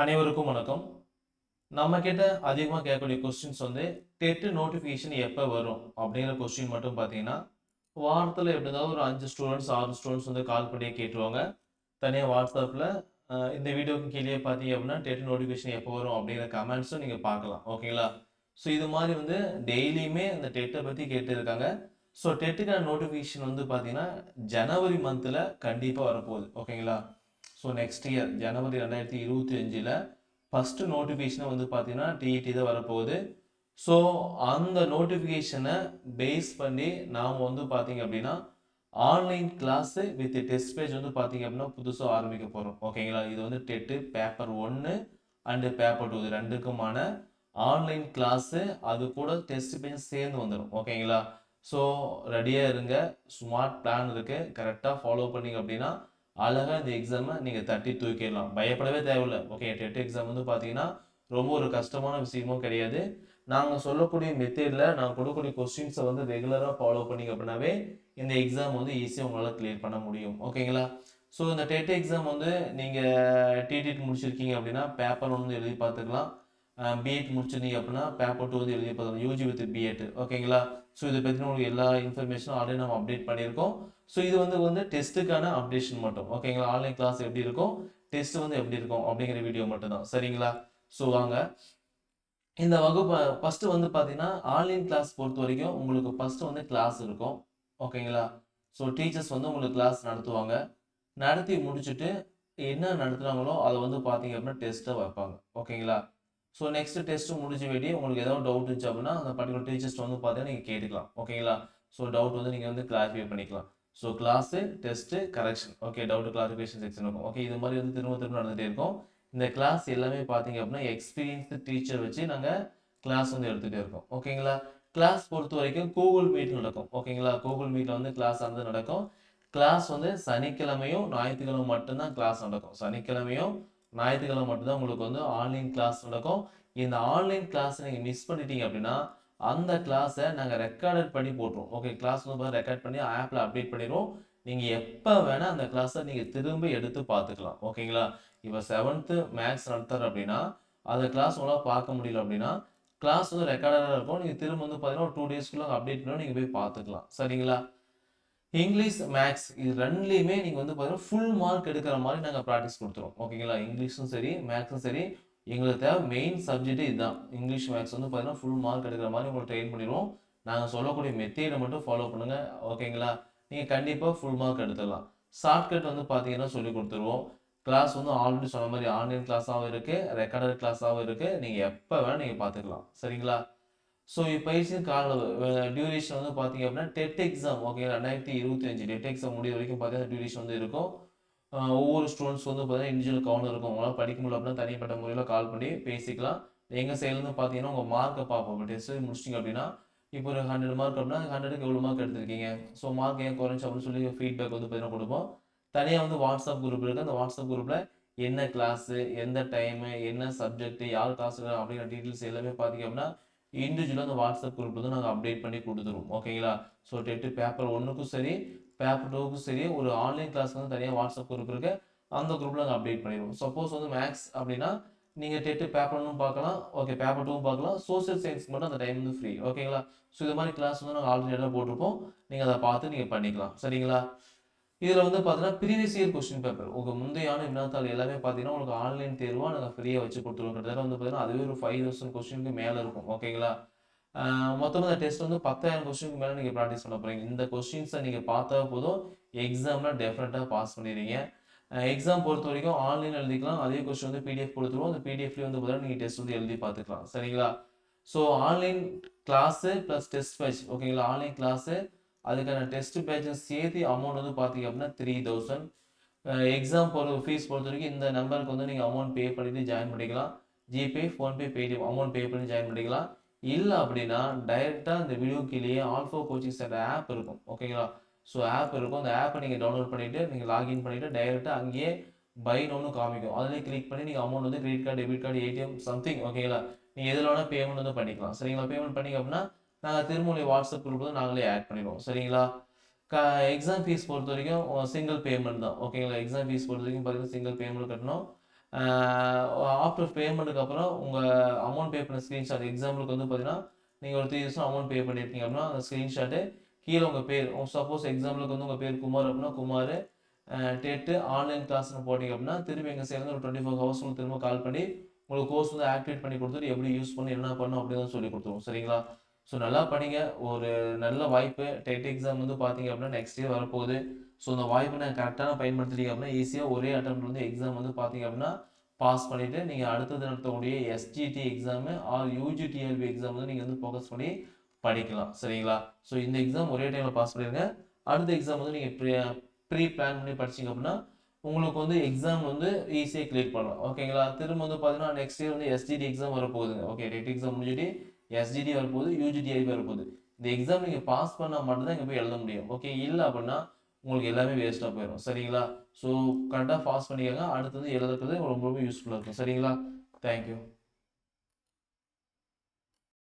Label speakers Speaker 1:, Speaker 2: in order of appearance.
Speaker 1: அனைவருக்கும் வணக்கம். நம்ம கிட்ட அதிகமா கேட்கக்கூடிய கொஸ்டின்ஸ் வந்து டெட் நோட்டிஃபிகேஷன் எப்ப வரும்? அப்படிங்கிற கொஸ்டின் மட்டும் பார்த்தீங்கன்னா, வாரத்துல எப்படி இருந்தாலும் ஒரு 5 ஸ்டூடண்ட்ஸ், 6 ஸ்டூடண்ட்ஸ் வந்து கால் பண்ணி கேட்டுருவாங்க. தனியா WhatsAppல இந்த வீடியோக்கு கீழயே பார்த்தீங்க அப்படின்னா, டெட் நோட்டிஃபிகேஷன் எப்போ வரும்? அப்படிங்கிற கமெண்ட்ஸும் நீங்க பார்க்கலாம். ஓகேங்களா? ஸோ இது மாரி வந்து டெய்லியுமே இந்த டெட்ட பத்தி கேட்டுட்டு இருக்காங்க. ஸோ டெட்டுக்கான நோட்டிஃபிகேஷன் வந்து பார்த்தீங்கன்னா, ஜனவரி மந்த்ல கண்டிப்பா வரப்போகுது. ஓகேங்களா? ஸோ நெக்ஸ்ட் இயர் ஜனவரி 2025ல ஃபர்ஸ்ட் நோட்டிஃபிகேஷனை வந்து பார்த்தீங்கன்னா டிஇடி தான் வரப்போகுது. ஸோ அந்த நோட்டிஃபிகேஷனை பேஸ் பண்ணி நாம் வந்து பார்த்தீங்க அப்படின்னா online class with test page வந்து பார்த்தீங்க அப்படின்னா புதுசாக ஆரம்பிக்க போகிறோம். ஓகேங்களா? இது வந்து டெட்டு பேப்பர் 1 அண்டு பேப்பர் 2 இது ரெண்டுக்குமான ஆன்லைன் கிளாஸு அது கூட டெஸ்ட் பேஜ் சேர்ந்து வந்துடும். ஓகேங்களா? ஸோ ரெடியாக இருங்க. ஸ்மார்ட் பிளான் இருக்குது, கரெக்டாக ஃபாலோ பண்ணிங்க அப்படின்னா அழகா இந்த எக்ஸாமை நீங்கள் தட்டி தூக்கிடலாம். பயப்படவே தேவையில்லை. ஓகே, டெட் எக்ஸாம் வந்து பார்த்தீங்கன்னா ரொம்ப ஒரு கஷ்டமான விஷயமும் கிடையாது. நாங்கள் சொல்லக்கூடிய மெத்தேடில் நாங்கள் கொடுக்கக்கூடிய கொஸ்டின்ஸை வந்து ரெகுலராக ஃபாலோ பண்ணிங்க அப்படின்னாவே இந்த எக்ஸாம் வந்து ஈஸியாக உங்களால் கிளியர் பண்ண முடியும். ஓகேங்களா? ஸோ இந்த டெட் எக்ஸாம் வந்து நீங்கள் டிடிடி முடிச்சிருக்கீங்க அப்படின்னா பேப்பர் 1 வந்து எழுதி பார்த்துக்கலாம். பிஎட் முடிச்சிருந்தீங்க அப்படின்னா பேப்பர் 2 வந்து எழுதி பார்த்துக்கலாம். UG with BEd. ஓகேங்களா? ஸோ இதை பற்றின உங்களுக்கு எல்லா இன்ஃபர்மேஷனும் ஆல்ரெடி நம்ம அப்டேட் பண்ணியிருக்கோம். ஸோ இது வந்து டெஸ்ட்டுக்கான அப்டேஷன் மட்டும். ஓகேங்களா? ஆன்லைன் கிளாஸ் எப்படி இருக்கும், டெஸ்ட் வந்து எப்படி இருக்கும் அப்படிங்கிற வீடியோ மட்டும் தான். சரிங்களா? ஸோ வாங்க இந்த வகுப்பு ஃபஸ்ட்டு வந்து பார்த்தீங்கன்னா ஆன்லைன் கிளாஸ் பொறுத்த வரைக்கும் உங்களுக்கு ஃபஸ்ட்டு வந்து கிளாஸ் இருக்கும். ஓகேங்களா? ஸோ டீச்சர்ஸ் வந்து உங்களுக்கு கிளாஸ் நடத்துவாங்க. நடத்தி முடிச்சுட்டு என்ன நடத்துகிறாங்களோ அதை வந்து பார்த்தீங்க அப்படின்னா டெஸ்ட்டை வைப்பாங்க. ஓகேங்களா? ஸோ நெக்ஸ்ட் டெஸ்ட் முடிஞ்ச வேண்டி உங்களுக்கு ஏதாவது டவுட் இருந்துச்சு அப்படின்னா அந்த பர்டிகுலர் டீச்சர்ஸ் வந்து பார்த்தீங்கன்னா நீங்கள் கேட்டுக்கலாம். ஓகேங்களா? ஸோ டவுட் வந்து நீங்கள் வந்து கிளாரிஃபை பண்ணிக்கலாம். So class, test, correction. Okay, doubt clarification section இருக்கும். ஓகே, இது மாதிரி வந்து திரும்ப திரும்ப நடந்துகிட்டே இருக்கும். இந்த கிளாஸ் எல்லாமே பார்த்தீங்க அப்படின்னா எக்ஸ்பீரியன்ஸ்டு டீச்சர் வச்சு நாங்கள் கிளாஸ் வந்து எடுத்துகிட்டே இருக்கோம். ஓகேங்களா? கிளாஸ் பொறுத்த வரைக்கும் கூகுள் மீட் நடக்கும். ஓகேங்களா? கூகுள் மீட்டில் வந்து கிளாஸ் வந்து நடக்கும். கிளாஸ் வந்து சனிக்கிழமையும் ஞாயிற்றுக்கிழமை மட்டும்தான் கிளாஸ் நடக்கும். சனிக்கிழமையும் ஞாயிற்றுக்கிழமை மட்டும்தான் உங்களுக்கு வந்து ஆன்லைன் கிளாஸ் நடக்கும். இந்த ஆன்லைன் கிளாஸ் நீங்கள் மிஸ் பண்ணிட்டீங்க அப்படின்னா அந்த கிளாஸை நாங்கள் ரெக்கார்டட் பண்ணி போட்டுருவோம். ஓகே, கிளாஸ் வந்து ரெக்கார்ட் பண்ணி ஆப்பில் அப்டேட் பண்ணிடுவோம். நீங்கள் எப்போ வேணால் அந்த கிளாஸை நீங்கள் திரும்ப எடுத்து பார்த்துக்கலாம். ஓகேங்களா? இப்போ 7th மேக்ஸ் நடத்துறாரு அப்படின்னா அந்த கிளாஸ் உங்களால் பார்க்க முடியல அப்படின்னா கிளாஸ் வந்து ரெக்கார்டடாக இருக்கும். நீங்கள் திரும்ப வந்து பார்த்தீங்கன்னா ஒரு 2 டேஸ்க்குள்ள அப்டேட் பண்ணி நீங்கள் போய் பார்த்துக்கலாம். சரிங்களா? இங்கிலீஷ், மேக்ஸ் இது ரெண்டுலேயுமே நீங்கள் வந்து பார்த்தீங்கன்னா ஃபுல் மார்க் எடுக்கிற மாதிரி நாங்கள் ப்ராக்டிஸ் கொடுத்துருவோம். ஓகேங்களா? இங்கிலீஷும் சரி, மேக்ஸும் சரி, எங்களுக்கு தேவை மெயின் சப்ஜெக்ட் இதுதான். இங்கிலீஷ், மேக்ஸ் வந்து பார்த்தீங்கன்னா ஃபுல் மார்க் எடுக்கிற மாதிரி உங்களுக்கு ட்ரெயின் பண்ணிடுவோம். நாங்கள் சொல்லக்கூடிய மெத்தேடை மட்டும் ஃபாலோ பண்ணுங்கள். ஓகேங்களா? நீங்கள் கண்டிப்பாக ஃபுல் மார்க் எடுத்துடலாம். ஷார்ட்கட் வந்து பார்த்தீங்கன்னா சொல்லி கொடுத்துருவோம். கிளாஸ் வந்து ஆல்ரெடி சொன்ன மாதிரி ஆன்லைன் கிளாஸாகவும் இருக்குது, ரெக்கார்டட் கிளாஸாகவும் இருக்குது. நீங்கள் எப்போ வேணால் நீங்கள் பார்த்துக்கலாம். சரிங்களா? ஸோ இப்பயிற்சியின் கால டியூரேஷன் வந்து பார்த்தீங்க அப்படின்னா TET exam okay 2025 TET exam முடிய வரைக்கும் பார்த்தீங்கன்னா டியூரேஷன் வந்து இருக்கும். ஒவ்வொரு ஸ்டூடெண்ட்ஸ் வந்து பார்த்தீங்கன்னா இண்டிவிஜுவல் கவுண்ட் இருக்கும். உங்களால் படிக்க முடியல அப்படின்னா தனிப்பட்ட முறையில் கால் பண்ணி பேசிக்கலாம். எங்கள் சைட்லேருந்து பார்த்தீங்கன்னா உங்கள் மார்க்கை பார்ப்போம். இப்போ டெஸ்ட் முடிச்சிட்டிங்க அப்படின்னா இப்போ ஒரு 100 மார்க் அப்படின்னா 100க்கு எவ்வளோ மார்க் எடுத்திருக்கீங்க, ஸோ மார்க் ஏன் குறைஞ்சி அப்படின்னு சொல்லி ஃபீட்பேக் வந்து பார்த்தீங்கன்னா கொடுப்போம். தனியாக வந்து வாட்ஸ்அப் குரூப் இருக்குது. அந்த வாட்ஸ்அப் குரூப்பில் என்ன கிளாஸு, எந்த டைமு, என்ன சப்ஜெக்ட், யார் கிளாஸ் அப்படிங்கிற டீட்டெயில்ஸ் எல்லாமே பார்த்தீங்க அப்படின்னா இண்டிவிஜுவலாக அந்த வாட்ஸ்அப் குரூப் வந்து நாங்கள் அப்டேட் பண்ணி கொடுத்துருவோம். ஓகேங்களா? ஸோ டெட்டு பேப்பர் 1க்கும் சரி, பேப்பர் 2க்கும் சரி ஒரு ஆன்லைன் கிளாஸ் வந்து தனியாக வாட்ஸ்அப் குரூப் இருக்கு. அந்த குரூப்பில் நாங்கள் அப்டேட் பண்ணிடுவோம். சப்போஸ் வந்து மேக்ஸ் அப்படின்னா நீங்கள் டெட்டு பேப்பர் 1 பார்க்கலாம். ஓகே, பேப்பர் 2 பார்க்கலாம். சோசியல் சயின்ஸ்க்கு மட்டும் அந்த டைம் வந்து ஃப்ரீ. ஓகேங்களா? ஸோ இது மாதிரி கிளாஸ் வந்து நாங்கள் ஆல்ரெடி போட்டிருப்போம். நீங்கள் அதை பார்த்து நீங்கள் பண்ணிக்கலாம். சரிங்களா? இதில் வந்து பார்த்தீங்கன்னா ப்ரீவியஸ் இயர் கொஸ்டின் பேப்பர் உங்கள் முந்தைய ஆண்டு வினாத்தாள் எல்லாமே பார்த்தீங்கன்னா உங்களுக்கு ஆன்லைன் தேர்வாக நாங்கள் ஃப்ரீயாக வச்சு கொடுத்துருவோம். கிட்டத்தட்ட வந்து பார்த்தீங்கன்னா அதுவே ஒரு 5000 கொஸ்டினுக்கு மேலே இருக்கும். ஓகேங்களா? மொத்தமாக இந்த டெஸ்ட் வந்து 10,000 கொஸ்டினுக்கு மேலே நீங்கள் ப்ராக்டிஸ் பண்ண போகிறீங்க. இந்த கொஸ்டின்ஸை நீங்கள் பார்த்தா போதும் எக்ஸாமில் டெஃபினட்டாக பாஸ் பண்ணிடுவீங்க. எக்ஸாம் பொறுத்த வரைக்கும் ஆன்லைன் எழுதிக்கலாம். அதே கொஸ்டின் வந்து பிடிஎஃப் கொடுத்துருவோம். அந்த பிடிஎஃப்லேயே வந்து பார்த்தீங்கன்னா நீங்கள் டெஸ்ட் வந்து எழுதி பார்த்துக்கலாம். சரிங்களா? So online class plus test batch ஓகேங்களா? ஆன்லைன் கிளாஸு அதுக்கான டெஸ்ட் பேட்சும் சேர்த்து அமௌண்ட் வந்து பார்த்தீங்க அப்படின்னா 3000. எக்ஸாம் ஃபீஸ் பொறுத்த வரைக்கும் இந்த நம்பருக்கு வந்து நீங்கள் அமௌண்ட் பே பண்ணிவிட்டு ஜாயின் பண்ணிக்கலாம். GPay, PhonePe, Paytm amount pay பண்ணி ஜாயின் பண்ணிக்கலாம். இல்லை அப்படின்னா டைரெக்டாக இந்த வீடியோ கீழேயே ஆல்ஃபா கோச்சிங் சென்டர் ஆப் இருக்கும். ஓகேங்களா? ஸோ ஆப் இருக்கும். அந்த ஆப்பை நீங்கள் டவுன்லோட் பண்ணிவிட்டு நீங்கள் லாகின் பண்ணிவிட்டு டைரெக்டாக அங்கேயே பைன்னு ஒன்று காமிக்கும். அதிலே கிளிக் பண்ணி நீங்கள் அமௌண்ட் வந்து credit card, debit card, ATM something ஓகேங்களா? நீங்கள் எதில் வேணால் பேமெண்ட் வந்து பண்ணிக்கலாம். சரிங்களா? பேமெண்ட் பண்ணிங்க அப்படின்னா நாங்கள் திரும்ப உங்களை வாட்ஸ்அப் குரூப் வந்து நாங்களே ஆட் பண்ணிடுவோம். சரிங்களா? எக்ஸாம் ஃபீஸ் பொறுத்த வரைக்கும் சிங்கிள் பேமெண்ட் தான். ஓகேங்களா? எக்ஸாம் ஃபீஸ் பொறுத்த வரைக்கும் பார்த்தீங்கன்னா சிங்கிள் பேமெண்ட் கட்டணும். ஆஃப்டர் பேமெண்ட்டுக்கு அப்புறம் உங்கள் அமௌண்ட் பே பண்ண ஸ்க்ரீன்ஷாட், எக்ஸாம்பிளுக்கு வந்து பார்த்தீங்கன்னா நீங்கள் ஒரு 3 அமௌண்ட் பே பண்ணியிருக்கீங்க அப்படின்னா அந்த ஸ்க்ரீன்ஷாட்டு கீழே உங்கள் பேர், சப்போஸ் எக்ஸாம்பிளுக்கு வந்து உங்கள் பேர் குமார் அப்படின்னா குமார் டெட்டு ஆன்லைன் கிளாஸ்னு போட்டிங்க அப்படின்னா திரும்பி எங்கள் சேர்ந்து ஒரு 24 ஹவர்ஸ் திரும்ப கால் பண்ணி உங்களுக்கு கோர்ஸ் வந்து ஆக்டிவேட் பண்ணி கொடுத்துட்டு எப்படி யூஸ் பண்ணி என்ன பண்ணணும் அப்படின்னு சொல்லி கொடுத்துருவோம். சரிங்களா? ஸோ நல்லா படிங்க. ஒரு நல்ல வாய்ப்பு. டெட் எக்ஸாம் வந்து பார்த்தீங்க அப்படின்னா நெக்ஸ்ட் இயர் வரப்போகுது. ஸோ அந்த வாய்ப்பை நான் கரெக்டான பயன்படுத்திட்டீங்க அப்படின்னா ஈஸியாக ஒரே அட்டெம்ப்ட் வந்து எக்ஸாம் வந்து பார்த்தீங்க அப்படின்னா பாஸ் பண்ணிவிட்டு நீங்கள் அடுத்தது நடத்தக்கூடிய எஸ்ஜிடி எக்ஸாமு ஆர் யூஜிடிஎல்பி எக்ஸாம் வந்து நீங்கள் வந்து ஃபோக்கஸ் பண்ணி படிக்கலாம். சரிங்களா? ஸோ இந்த எக்ஸாம் ஒரே டைமில் பாஸ் பண்ணிடுங்க. அடுத்த எக்ஸாம் வந்து நீங்கள் ப்ரீ பிளான் பண்ணி படிச்சிங்க அப்படின்னா உங்களுக்கு வந்து எக்ஸாம் வந்து ஈஸியாக கிளியர் பண்ணலாம். ஓகேங்களா? திரும்ப வந்து பார்த்தீங்கன்னா நெக்ஸ்ட் இயர் வந்து எஸ்ஜிடி எக்ஸாம் வரப்போகுதுங்க. ஓகே, டெட் எக்ஸாம் முடிஞ்சுட்டு எஸ்ஜிடி வரப்போகுது, யூஜிடிஐபி வரப்போகுது. இந்த எக்ஸாம் நீங்கள் பாஸ் பண்ணால் மட்டும்தான் இங்கே போய் எழுத முடியும். ஓகே, இல்லை அப்படின்னா உங்களுக்கு எல்லாமே வேஸ்ட்டாக போயிடும். சரிங்களா? ஸோ கரெக்டாக பாஸ் பண்ணிக்கோங்க. அடுத்தது எழுதுறது ரொம்ப ரொம்ப யூஸ்ஃபுல்லாக இருக்கும். சரிங்களா? தேங்க்யூ.